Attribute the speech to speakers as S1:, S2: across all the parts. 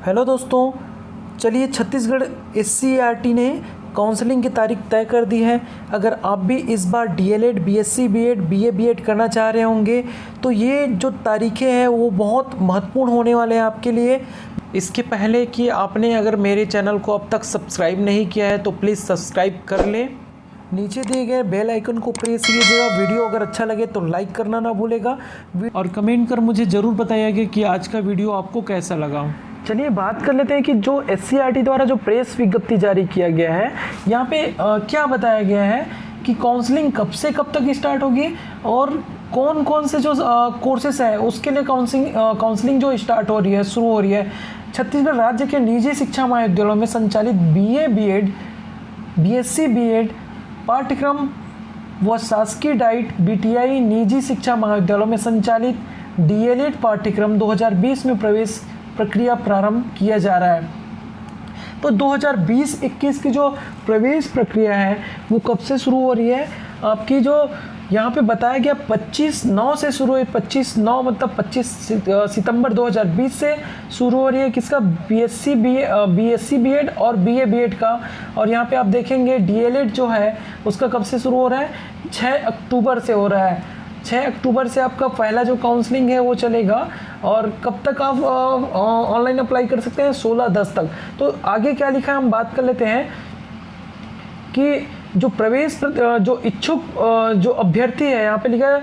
S1: Hello दोस्तों, चलिए Chhattisgarh SCERT ने काउंसलिंग की तारीख तय कर दी है। अगर आप भी इस बार DLED, BSc B.Ed, BA B.Ed करना चाह रहे होंगे तो ये जो तारीखें हैं वो बहुत महत्वपूर्ण होने वाले हैं आपके लिए। इसके पहले कि आपने अगर मेरे चैनल को अब तक सब्सक्राइब नहीं किया है तो प्लीज़ सब्सक्राइब कर लें। नीचे दिए गए बेल आइकन को प्रेस कीजिएगा। वीडियो अगर अच्छा लगे तो लाइक करना ना भूलेगा और कमेंट कर मुझे ज़रूर बताइएगा कि आज का वीडियो आपको कैसा लगा। चलिए बात कर लेते हैं कि जो SCERT द्वारा जो प्रेस विज्ञप्ति जारी किया गया है, यहाँ पे क्या बताया गया है कि काउंसलिंग कब से कब तक स्टार्ट होगी और कौन कौन से जो कोर्सेस है उसके लिए काउंसलिंग जो स्टार्ट हो रही है, शुरू हो रही है। छत्तीसगढ़ राज्य के निजी शिक्षा महाविद्यालयों में संचालित BA B.Ed, BSc B.Ed पाठ्यक्रम व शासकीय डाइट BTI निजी शिक्षा महाविद्यालयों में संचालित DLED पाठ्यक्रम 2020 में प्रवेश प्रक्रिया प्रारंभ किया जा रहा है। तो 2020-21 की जो प्रवेश प्रक्रिया है वो कब से शुरू हो रही है? आपकी जो यहाँ पे बताया गया 25/9 से शुरू है। 25/9 मतलब 25 सितंबर 2020 से शुरू हो रही है। किसका? BSc B.Ed और BA B.Ed का। और यहाँ पे आप देखेंगे DLED जो है उसका कब से शुरू हो रहा है? 6 अक्टूबर से हो रहा है। 6 अक्टूबर से आपका पहला जो काउंसलिंग है वो चलेगा। और कब तक आप ऑनलाइन अप्लाई कर सकते हैं? 16/10 तक। तो आगे क्या लिखा है हम बात कर लेते हैं कि जो प्रवेश जो इच्छुक जो अभ्यर्थी है, यहाँ पे लिखा है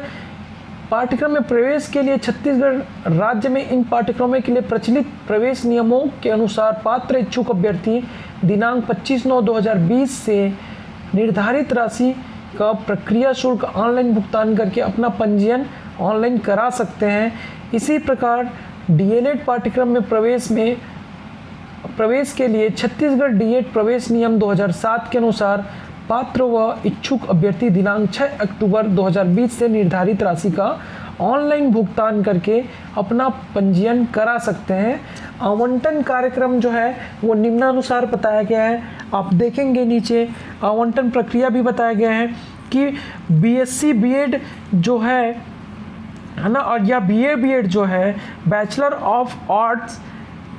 S1: पाठ्यक्रम में प्रवेश के लिए छत्तीसगढ़ राज्य में इन पाठ्यक्रमों के लिए प्रचलित प्रवेश नियमों के अनुसार पात्र इच्छुक अभ्यर्थी दिनांक 25/9/2020 से निर्धारित राशि का प्रक्रिया शुल्क ऑनलाइन भुगतान करके अपना पंजीयन ऑनलाइन करा सकते हैं। इसी प्रकार DLED पाठ्यक्रम में प्रवेश के लिए छत्तीसगढ़ DED प्रवेश नियम 2007 के अनुसार पात्र व इच्छुक अभ्यर्थी दिनांक 6 अक्टूबर 2020 से निर्धारित राशि का ऑनलाइन भुगतान करके अपना पंजीयन करा सकते हैं। आवंटन कार्यक्रम जो है वो निम्नानुसार बताया गया है। आप देखेंगे नीचे आवंटन प्रक्रिया भी बताया गया है कि BSc B.Ed जो है ना, और या BA B.Ed जो है बैचलर ऑफ आर्ट्स,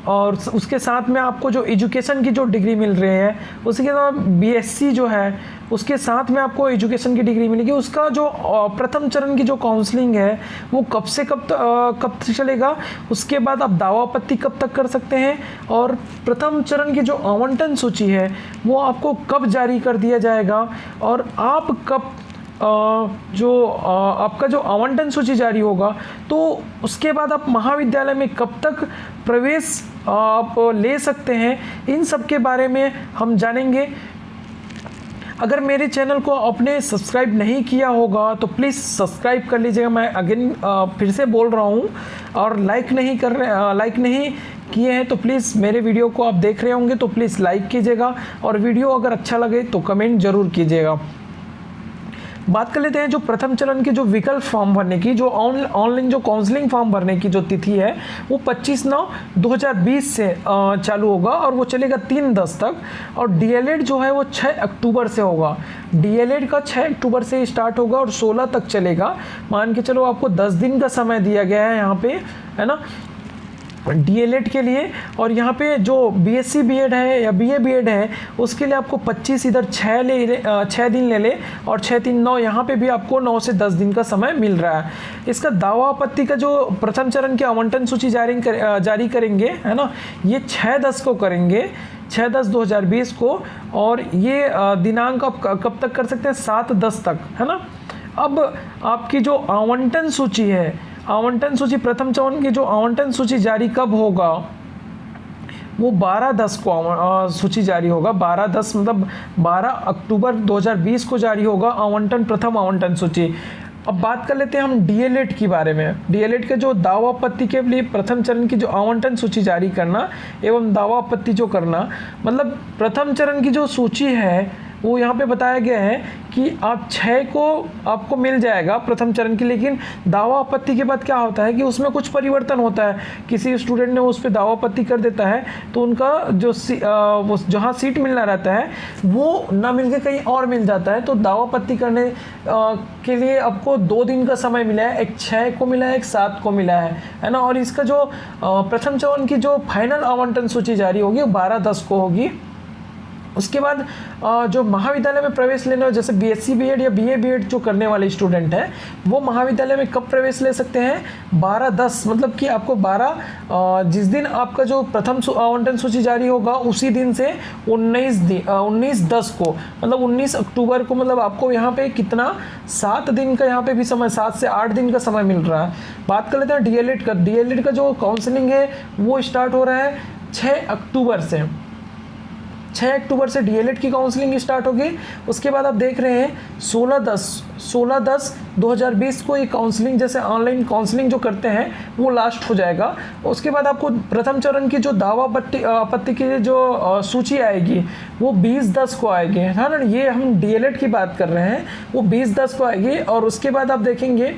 S1: और उसके साथ में आपको जो एजुकेशन की जो डिग्री मिल रही है उसके साथ BSc जो है उसके साथ में आपको एजुकेशन की डिग्री मिलेगी। उसका जो प्रथम चरण की जो काउंसलिंग है वो कब से कब तक चलेगा, उसके बाद आप दावा आपत्ति कब तक कर सकते हैं, और प्रथम चरण की जो आवंटन सूची है वो आपको कब जारी कर दिया जाएगा, और आप कब आपका जो आवंटन सूची जारी होगा तो उसके बाद आप महाविद्यालय में कब तक प्रवेश आप ले सकते हैं, इन सब के बारे में हम जानेंगे। अगर मेरे चैनल को आपने सब्सक्राइब नहीं किया होगा तो प्लीज़ सब्सक्राइब कर लीजिएगा। मैं अगेन फिर से बोल रहा हूँ। और लाइक नहीं किए हैं तो प्लीज़, मेरे वीडियो को आप देख रहे होंगे तो प्लीज़ लाइक कीजिएगा, और वीडियो अगर अच्छा लगे तो कमेंट ज़रूर कीजिएगा। बात कर लेते हैं जो प्रथम चरण के जो विकल्प फॉर्म भरने की, जो ऑनलाइन जो काउंसलिंग फॉर्म भरने की जो तिथि है वो 25/9/2020 से चालू होगा और वो चलेगा 3/10 तक। और DLED जो है वो 6 अक्टूबर से होगा। DLED का 6 अक्टूबर से स्टार्ट होगा और 16 तक चलेगा। मान के चलो आपको 10 दिन का समय दिया गया है यहाँ पे, है ना, DLED के लिए। और यहाँ पे जो BSc B.Ed है या BA B.Ed है उसके लिए आपको 25 इधर 6 दिन ले ले, और 6-3-9 यहाँ पे भी आपको 9 से 10 दिन का समय मिल रहा है। इसका दावा आपत्ति का जो प्रथम चरण की आवंटन सूची जारी करेंगे, है ना, ये 6/10 को करेंगे, 6/10/2020 को। और ये दिनांक आप कब तक कर सकते हैं? 7/10 तक, है ना। अब आपकी जो आवंटन सूची है, आवंटन सूची प्रथम चरण की जो आवंटन सूची जारी कब होगा वो 12/10 को सूची जारी होगा। 12/10 मतलब 12 अक्टूबर 2020 को जारी होगा प्रथम आवंटन सूची। अब बात कर लेते हैं हम DLED के बारे में। DLED के जो दावा आपत्ति के लिए प्रथम चरण की जो आवंटन सूची जारी करना एवं दावा आपत्ति जो करना, मतलब प्रथम चरण की जो सूची है वो यहाँ पे बताया गया है कि आप 6 को आपको मिल जाएगा प्रथम चरण की, लेकिन दावा आपत्ति के बाद क्या होता है कि उसमें कुछ परिवर्तन होता है। किसी स्टूडेंट ने उस पर दावा आपत्ति कर देता है तो उनका जो वो जहाँ सीट मिलना रहता है वो ना मिलके कहीं और मिल जाता है। तो दावा आपत्ति करने के लिए आपको 2 दिन का समय मिला है, एक 6 को मिला है, एक 7 को मिला है ना। और इसका जो प्रथम चरण की जो फाइनल आवंटन सूची जारी होगी वो 12/10 को होगी। उसके बाद जो महाविद्यालय में प्रवेश लेने वाले जैसे बीएससी बीएड या बीए बीएड जो करने वाले स्टूडेंट हैं वो महाविद्यालय में कब प्रवेश ले सकते हैं? 12/10, मतलब कि आपको 12 जिस दिन आपका जो प्रथम आवंटन सूची जारी होगा उसी दिन से 19/10 को, मतलब 19 अक्टूबर को, मतलब आपको यहाँ पे कितना 7 दिन का यहाँ पे भी समय, 7 से 8 दिन का समय मिल रहा है। बात कर लेते हैं डीएलएड का। डीएलएड का जो काउंसलिंग है वो स्टार्ट हो रहा है 6 अक्टूबर से। 6 अक्टूबर से डीएलएड की काउंसलिंग स्टार्ट होगी। उसके बाद आप देख रहे हैं 16/10/2020 को ये काउंसलिंग, जैसे ऑनलाइन काउंसलिंग जो करते हैं वो लास्ट हो जाएगा। उसके बाद आपको प्रथम चरण की जो दावा आपत्ति की जो सूची आएगी वो 20/10 को आएगी, है ना। ये हम डीएलएड की बात कर रहे हैं, वो 20/10 को आएगी। और उसके बाद आप देखेंगे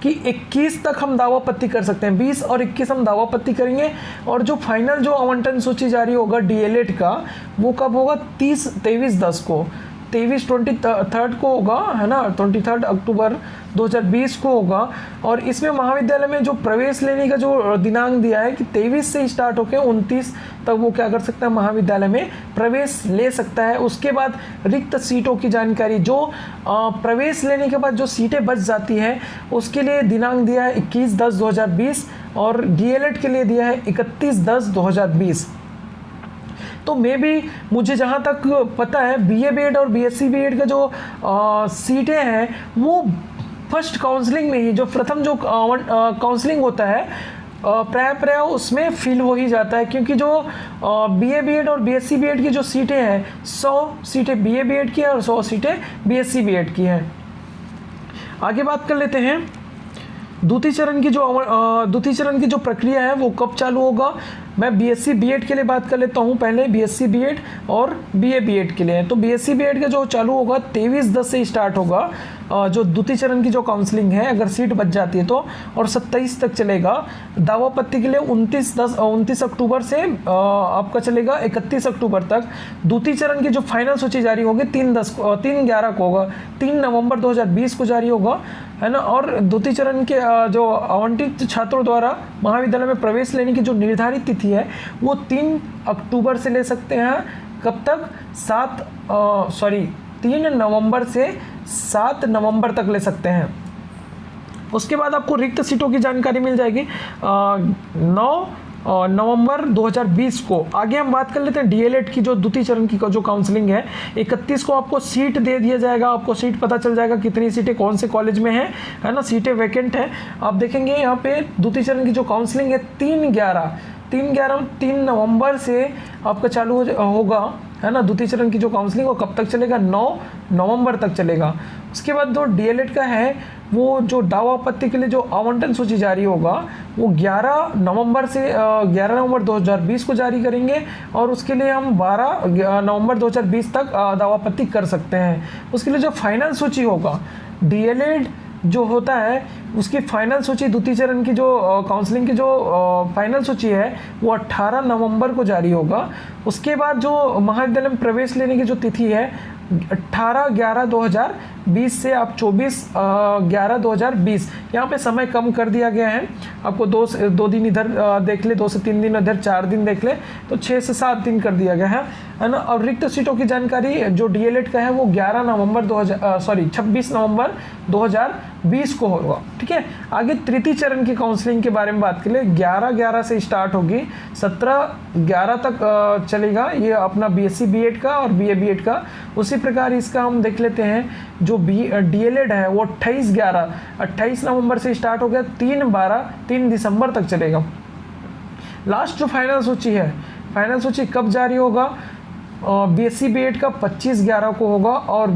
S1: कि 21 तक हम दावापत्ति कर सकते हैं, 20 और 21 हम दावापत्ति करेंगे। और जो फाइनल जो आवंटन सूची जारी होगा डीएलएड का वो कब होगा? 23/10 को, 23 को होगा, है ना, 23 अक्टूबर 2020 को होगा। और इसमें महाविद्यालय में जो प्रवेश लेने का जो दिनांक दिया है कि 23 से स्टार्ट होकर 29 तक वो क्या कर सकता है? महाविद्यालय में प्रवेश ले सकता है। उसके बाद रिक्त सीटों की जानकारी, जो प्रवेश लेने के बाद जो सीटें बच जाती हैं उसके लिए दिनांक दिया है 21/10/2020 और डीएलएड के लिए दिया है 31/10/2020। तो मुझे जहाँ तक पता है बीए बीएड और बीएससी बीएड का जो सीटें हैं वो फर्स्ट काउंसलिंग में ही, जो प्रथम जो काउंसलिंग होता है प्राय उसमें फिल हो ही जाता है। क्योंकि जो बीए बीएड और बीएससी बीएड की जो सीटें हैं 100 सीटें बीए बीएड की है और 100 सीटें बीएससी बीएड की हैं। आगे बात कर लेते हैं द्वितीय चरण की जो प्रक्रिया है वो कब चालू होगा। मैं बीएससी बीएड के लिए बात कर लेता हूँ पहले, बीएससी बीएड और बीए बीएड के लिए। तो बीएससी बीएड का जो चालू होगा 23/10 से स्टार्ट होगा जो द्वितीय चरण की जो काउंसलिंग है, अगर सीट बच जाती है तो, और 27 तक चलेगा। दावापत्ति के लिए 29 अक्टूबर से आपका चलेगा 31 अक्टूबर तक। द्वितीय चरण की जो फाइनल सूची जारी होगी 3/11 को होगा, 3 नवंबर 2020 को जारी होगा, है ना। और द्वितीय चरण के जो आवंटित छात्रों द्वारा महाविद्यालय में प्रवेश लेने की जो निर्धारित तिथि है वो 3 अक्टूबर से ले सकते हैं। कब तक? 3 नवंबर से 7 नवंबर तक ले सकते हैं। उसके बाद आपको रिक्त सीटों की जानकारी मिल जाएगी 9 नवंबर 2020 को। आगे हम बात कर लेते हैं डीएलएड की जो द्वितीय चरण की जो काउंसलिंग है। 31 को आपको सीट दे दिया जाएगा, आपको सीट पता चल जाएगा कितनी सीटें कौन से कॉलेज में है ना, सीटें वैकेंट है। आप देखेंगे यहाँ पे द्वितीय चरण की जो काउंसलिंग है 3 नवंबर से आपका चालू होगा, है ना। द्वितीय चरण की जो काउंसलिंग वो कब तक चलेगा? 9 नवंबर तक चलेगा। उसके बाद जो डीएलएड का है वो जो दावा आपत्ति के लिए जो आवंटन सूची जारी होगा वो 11 नवंबर 2020 को जारी करेंगे। और उसके लिए हम 12 नवंबर 2020 तक दावा आपत्ति कर सकते हैं। उसके लिए जो फाइनल सूची होगा डीएलएड जो होता है उसकी फाइनल सूची, द्वितीय चरण की जो काउंसलिंग की जो फाइनल सूची है वो 18 नवंबर को जारी होगा। उसके बाद जो महाविद्यालय में प्रवेश लेने की जो तिथि है 18/11/2020 से आप 24/11/2020, यहाँ पे समय कम कर दिया गया है। आपको 2 दिन इधर देख ले, 2 से 3 दिन इधर, 4 दिन देख ले, तो 6 से 7 दिन कर दिया गया है ना। और रिक्त सीटों की जानकारी जो डीएलएड का है वो 26 नवंबर 2020 को होगा, ठीक है। आगे तृतीय चरण की काउंसलिंग के बारे में बात कर ले, 11/11 से स्टार्ट होगी, 17/11 तक चलेगा ये अपना बीएससी बीएड का और बीए बीएड का। उसी प्रकार इसका हम देख लेते हैं जो डीएलएड है वो 28 नवंबर से स्टार्ट हो गया, 3 दिसंबर तक चलेगा। लास्ट जो फाइनल सूची है, फाइनल सूची कब जारी होगा? बीएससी बीएड का 25/11 को होगा और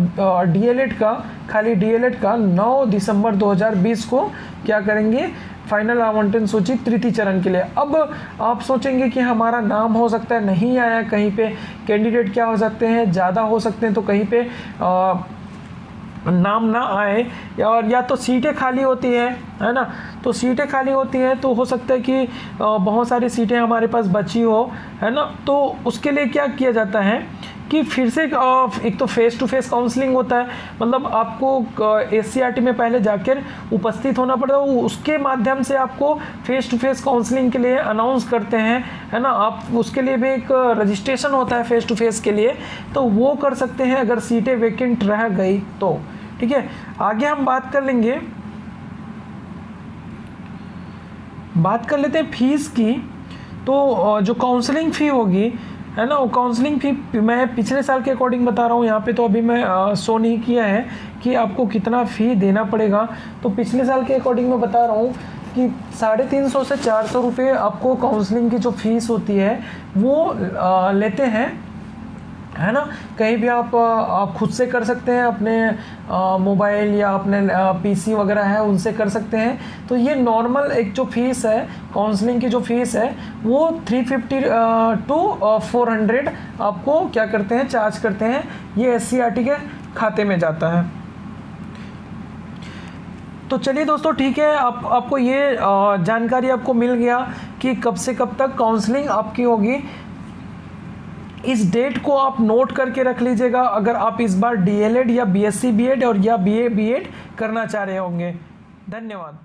S1: डीएलएड का, खाली डीएलएड का 9 दिसंबर 2020 को क्या करेंगे? फाइनल आवंटन सूची तृतीय चरण के लिए। अब आप सोचेंगे कि हमारा नाम हो सकता है नहीं आया कहीं पे, कैंडिडेट क्या हो सकते हैं, ज़्यादा हो सकते हैं, तो कहीं पे नाम ना आए, और या तो सीटें खाली होती है ना, तो सीटें खाली होती हैं तो हो सकता है कि बहुत सारी सीटें हमारे पास बची हो, है ना। तो उसके लिए क्या किया जाता है कि फिर से एक तो फेस टू फेस काउंसलिंग होता है, मतलब आपको एससीईआरटी में पहले जाकर उपस्थित होना पड़ता है, उसके माध्यम से आपको फेस टू फेस काउंसलिंग के लिए अनाउंस करते हैं, है ना। आप उसके लिए भी एक रजिस्ट्रेशन होता है फेस टू फेस के लिए, तो वो कर सकते हैं अगर सीटें वैकेंट रह गई तो, ठीक है। आगे हम बात कर लेंगे, बात कर लेते हैं फीस की। तो जो काउंसलिंग फ़ी होगी, है ना, वो काउंसलिंग फ़ी मैं पिछले साल के अकॉर्डिंग बता रहा हूँ, यहाँ पे तो अभी मैं शो नहीं किया है कि आपको कितना फ़ी देना पड़ेगा। तो पिछले साल के अकॉर्डिंग मैं बता रहा हूँ कि 350 से 400 रुपये आपको काउंसलिंग की जो फ़ीस होती है वो लेते हैं, है ना। कहीं भी आप खुद से कर सकते हैं, अपने मोबाइल या अपने पीसी वगैरह है उनसे कर सकते हैं। तो ये नॉर्मल एक जो फीस है काउंसलिंग की, जो फीस है वो 350 टू 400 आपको क्या करते हैं, चार्ज करते हैं। ये एससीईआरटी के खाते में जाता है। तो चलिए दोस्तों, ठीक है, आपको ये जानकारी आपको मिल गया कि कब से कब तक काउंसलिंग आपकी होगी। इस डेट को आप नोट करके रख लीजिएगा अगर आप इस बार डीएलएड या बीएससी बीएड और या बीए बीएड करना चाह रहे होंगे। धन्यवाद।